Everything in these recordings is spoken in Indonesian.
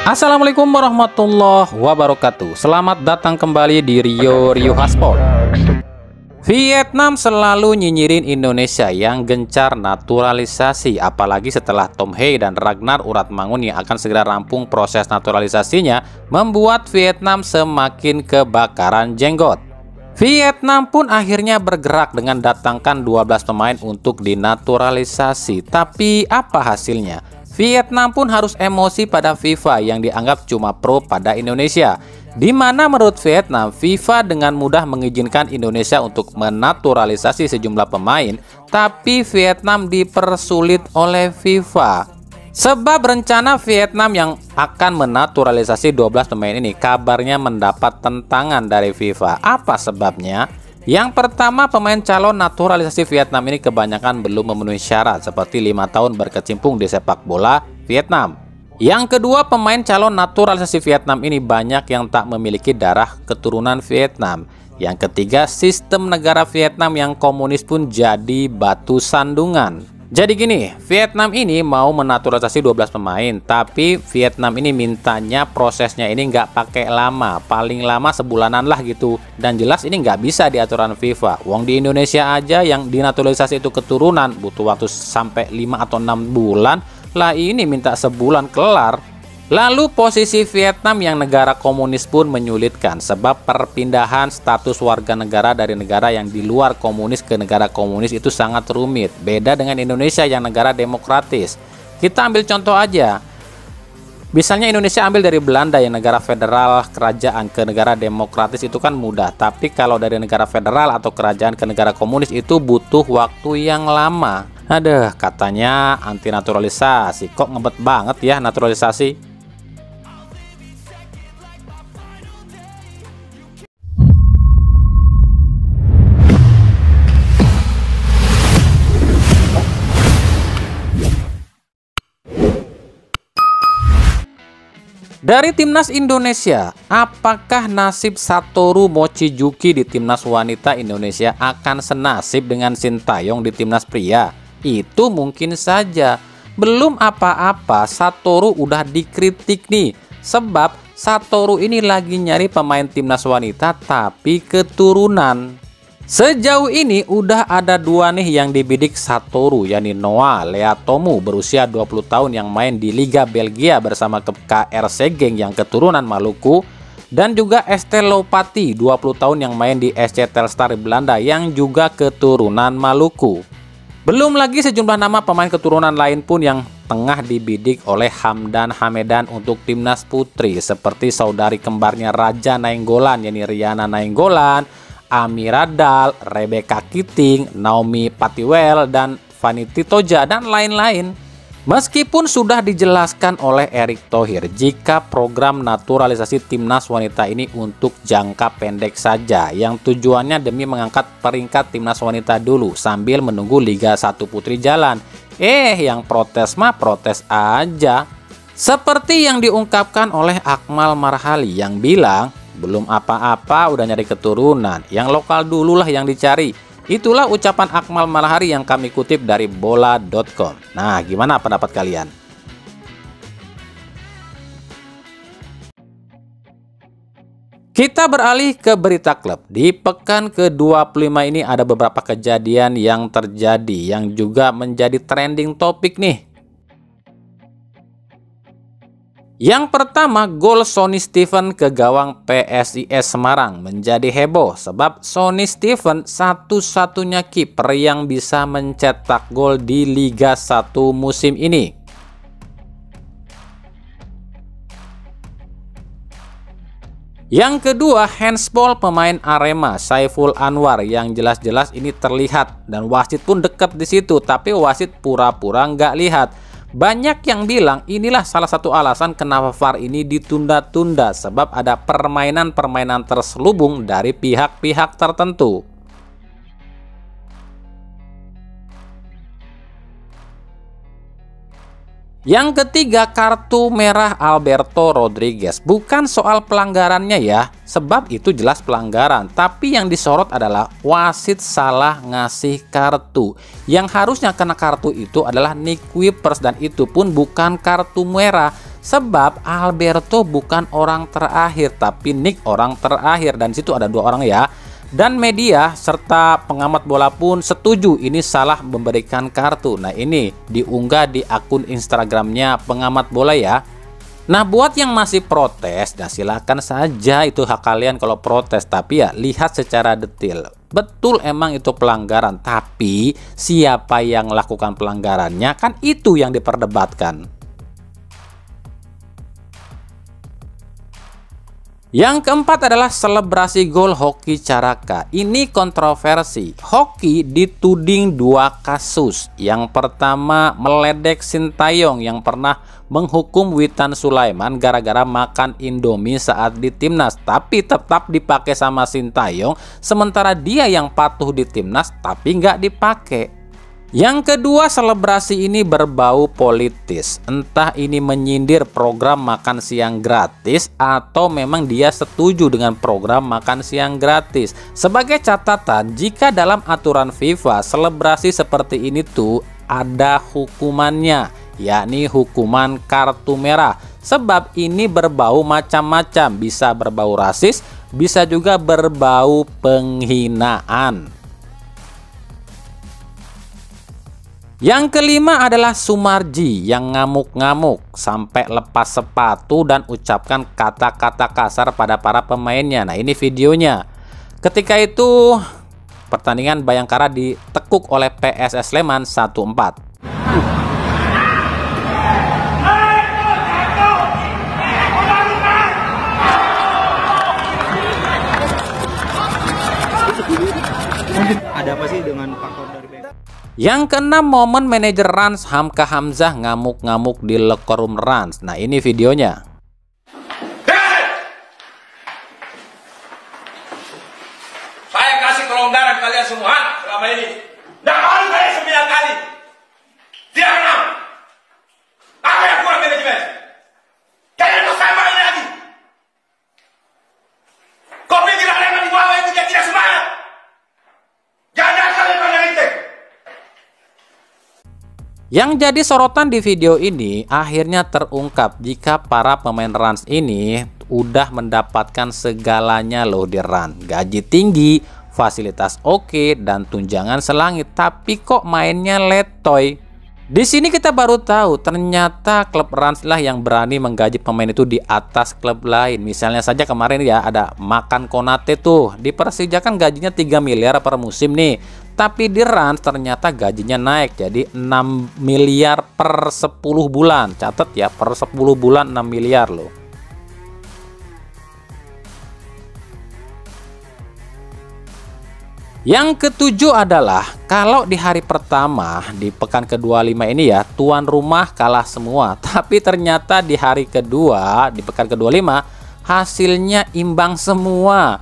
Assalamualaikum warahmatullahi wabarakatuh. Selamat datang kembali di Rio Sport. Vietnam selalu nyinyirin Indonesia yang gencar naturalisasi, apalagi setelah Tom Hei dan Ragnar Uratmangun yang akan segera rampung proses naturalisasinya, membuat Vietnam semakin kebakaran jenggot. Vietnam pun akhirnya bergerak dengan datangkan 12 pemain untuk dinaturalisasi. Tapi apa hasilnya? Vietnam pun harus emosi pada FIFA yang dianggap cuma pro pada Indonesia, di mana menurut Vietnam, FIFA dengan mudah mengizinkan Indonesia untuk menaturalisasi sejumlah pemain, tapi Vietnam dipersulit oleh FIFA. Sebab rencana Vietnam yang akan menaturalisasi 12 pemain ini kabarnya mendapat tentangan dari FIFA. Apa sebabnya? Yang pertama, pemain calon naturalisasi Vietnam ini kebanyakan belum memenuhi syarat seperti 5 tahun berkecimpung di sepak bola Vietnam. Yang kedua, pemain calon naturalisasi Vietnam ini banyak yang tak memiliki darah keturunan Vietnam. Yang ketiga, sistem negara Vietnam yang komunis pun jadi batu sandungan. Jadi gini, Vietnam ini mau menaturalisasi 12 pemain, tapi Vietnam ini mintanya prosesnya ini nggak pakai lama, paling lama sebulanan lah gitu. Dan jelas ini nggak bisa di aturan FIFA. Wong di Indonesia aja yang dinaturalisasi itu keturunan butuh waktu sampai 5 atau 6 bulan, lah ini minta sebulan kelar. Lalu posisi Vietnam yang negara komunis pun menyulitkan sebab perpindahan status warga negara dari negara yang di luar komunis ke negara komunis itu sangat rumit. Beda dengan Indonesia yang negara demokratis. Kita ambil contoh aja. Misalnya Indonesia ambil dari Belanda yang negara federal kerajaan ke negara demokratis itu kan mudah. Tapi kalau dari negara federal atau kerajaan ke negara komunis itu butuh waktu yang lama. Aduh, katanya anti naturalisasi. Kok ngebet banget ya naturalisasi? Dari timnas Indonesia, apakah nasib Satoru Mochizuki di timnas wanita Indonesia akan senasib dengan Sintayong di timnas pria? Itu mungkin saja. Belum apa-apa, Satoru udah dikritik nih. Sebab Satoru ini lagi nyari pemain timnas wanita tapi keturunan. Sejauh ini udah ada 2 nih yang dibidik Satoru, yakni Noah Leatomu berusia 20 tahun yang main di Liga Belgia bersama KRC Genk yang keturunan Maluku, dan juga Estel Lopati 20 tahun yang main di SC Telstar Belanda yang juga keturunan Maluku. Belum lagi sejumlah nama pemain keturunan lain pun yang tengah dibidik oleh Hamdan Hamedan untuk timnas putri, seperti saudari kembarnya Raja Nainggolan yakni Riana Nainggolan, Amira Dal, Rebecca Kiting, Naomi Patiwell, dan Vanity Toja, dan lain-lain. Meskipun sudah dijelaskan oleh Erick Thohir jika program naturalisasi timnas wanita ini untuk jangka pendek saja, yang tujuannya demi mengangkat peringkat timnas wanita dulu sambil menunggu Liga 1 Putri jalan. Yang protes mah protes aja. Seperti yang diungkapkan oleh Akmal Marhali yang bilang, belum apa-apa udah nyari keturunan, yang lokal dululah yang dicari. Itulah ucapan Akmal Marhali yang kami kutip dari bola.com. Nah, gimana pendapat kalian? Kita beralih ke berita klub. Di pekan ke-25 ini ada beberapa kejadian yang terjadi yang juga menjadi trending topik nih. Yang pertama, gol Sonny Steven ke gawang PSIS Semarang menjadi heboh sebab Sonny Steven satu-satunya kiper yang bisa mencetak gol di Liga 1 musim ini. Yang kedua, handsball pemain Arema Saiful Anwar yang jelas-jelas ini terlihat dan wasit pun dekat di situ, tapi wasit pura-pura nggak lihat. Banyak yang bilang inilah salah satu alasan kenapa VAR ini ditunda-tunda, sebab ada permainan-permainan terselubung dari pihak-pihak tertentu. Yang ketiga, kartu merah Alberto Rodriguez. Bukan soal pelanggarannya ya, sebab itu jelas pelanggaran. Tapi yang disorot adalah wasit salah ngasih kartu. Yang harusnya kena kartu itu adalah Nick Kuipers, dan itu pun bukan kartu merah. Sebab Alberto bukan orang terakhir, tapi Nick orang terakhir, dan situ ada 2 orang ya. Dan media serta pengamat bola pun setuju ini salah memberikan kartu. Nah, ini diunggah di akun Instagramnya pengamat bola ya. Nah, buat yang masih protes, nah silakan saja, itu hak kalian kalau protes. Tapi ya lihat secara detail. Betul emang itu pelanggaran, tapi siapa yang melakukan pelanggarannya kan itu yang diperdebatkan. Yang keempat adalah selebrasi gol Hoki Caraka. Ini kontroversi. Hoki dituding 2 kasus. Yang pertama meledek Sintayong yang pernah menghukum Witan Sulaiman gara-gara makan Indomie saat di timnas, tapi tetap dipakai sama Sintayong, sementara dia yang patuh di timnas tapi nggak dipakai. Yang kedua, selebrasi ini berbau politis. Entah ini menyindir program makan siang gratis atau memang dia setuju dengan program makan siang gratis. Sebagai catatan, jika dalam aturan FIFA selebrasi seperti ini tuh ada hukumannya, yakni hukuman kartu merah. Sebab ini berbau macam-macam, bisa berbau rasis, bisa juga berbau penghinaan. Yang kelima adalah Sumarji yang ngamuk-ngamuk sampai lepas sepatu dan ucapkan kata-kata kasar pada para pemainnya. Nah, ini videonya. Ketika itu pertandingan Bayangkara ditekuk oleh PSS Sleman 1-4. Ada apa sih dengan faktor dari Bayangkara? Yang keenam, momen manajer Rans Hamka Hamzah ngamuk-ngamuk di locker room Rans. Nah, ini videonya. Saya kasih kelonggaran kalian semua selama ini. Nggak mau kalian 9 kali. Tidak kenal. Apa yang kurang manajemen? Kalian tuh sama ini lagi. Kau pikir kalian di bawah itu dia tidak semangat? Jangan kalian pada itu. Yang jadi sorotan di video ini akhirnya terungkap jika para pemain Rans ini udah mendapatkan segalanya loh di Rans. Gaji tinggi, fasilitas oke, dan tunjangan selangit, tapi kok mainnya letoy. Di sini kita baru tahu ternyata klub Rans lah yang berani menggaji pemain itu di atas klub lain. Misalnya saja kemarin ya ada Makan Konate tuh, di Persija kan gajinya 3 miliar per musim nih. Tapi di Rans ternyata gajinya naik jadi 6 miliar per 10 bulan. Catat ya, per 10 bulan 6 miliar loh. Yang ketujuh adalah kalau di hari pertama di pekan ke-25 ini ya tuan rumah kalah semua, tapi ternyata di hari kedua di pekan ke-25 hasilnya imbang semua.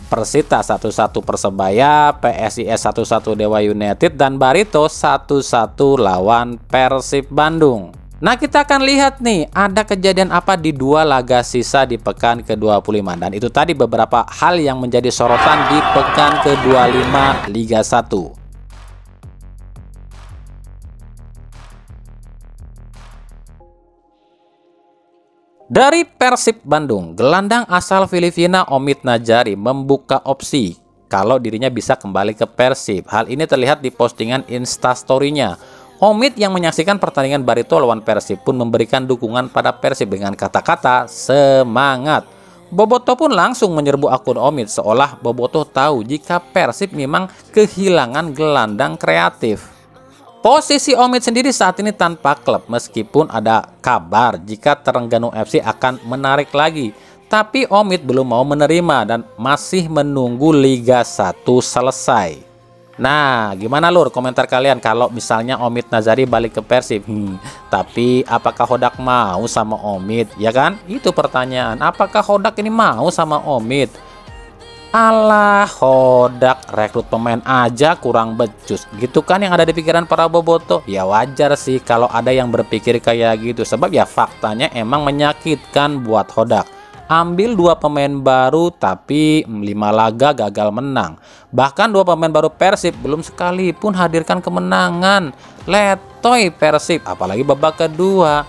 Persita 1-1 Persebaya, PSIS 1-1 Dewa United, dan Barito 1-1 lawan Persib Bandung. Nah, kita akan lihat nih ada kejadian apa di 2 laga sisa di pekan ke-25, dan itu tadi beberapa hal yang menjadi sorotan di pekan ke-25 Liga 1. Dari Persib Bandung, gelandang asal Filipina Omid Najari membuka opsi kalau dirinya bisa kembali ke Persib. Hal ini terlihat di postingan Instastory-nya. Omid yang menyaksikan pertandingan Barito lawan Persib pun memberikan dukungan pada Persib dengan kata-kata semangat. Bobotoh pun langsung menyerbu akun Omid seolah Bobotoh tahu jika Persib memang kehilangan gelandang kreatif. Posisi Omid sendiri saat ini tanpa klub meskipun ada kabar jika Terengganu FC akan menarik lagi. Tapi Omid belum mau menerima dan masih menunggu Liga 1 selesai. Nah, gimana lur komentar kalian kalau misalnya Omid Nazari balik ke Persib? Tapi apakah Hodak mau sama Omid? Ya kan? Itu pertanyaan. Apakah Hodak ini mau sama Omid? Alah, Hodak rekrut pemain aja kurang becus gitu kan yang ada di pikiran para bobotoh. Ya wajar sih kalau ada yang berpikir kayak gitu, sebab ya faktanya emang menyakitkan buat Hodak. Ambil 2 pemain baru tapi 5 laga gagal menang. Bahkan 2 pemain baru Persib belum sekalipun hadirkan kemenangan. Letoy Persib apalagi babak kedua.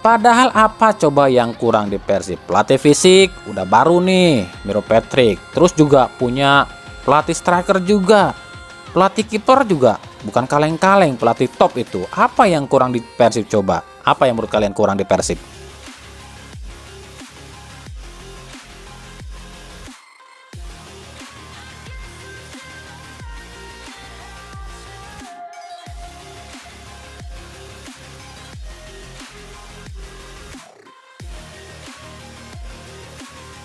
Padahal apa coba yang kurang di Persib? Pelatih fisik udah baru nih, Miro Patrick. Terus juga punya pelatih striker juga. Pelatih kiper juga bukan kaleng-kaleng, pelatih top itu. Apa yang kurang di Persib coba? Apa yang menurut kalian kurang di Persib?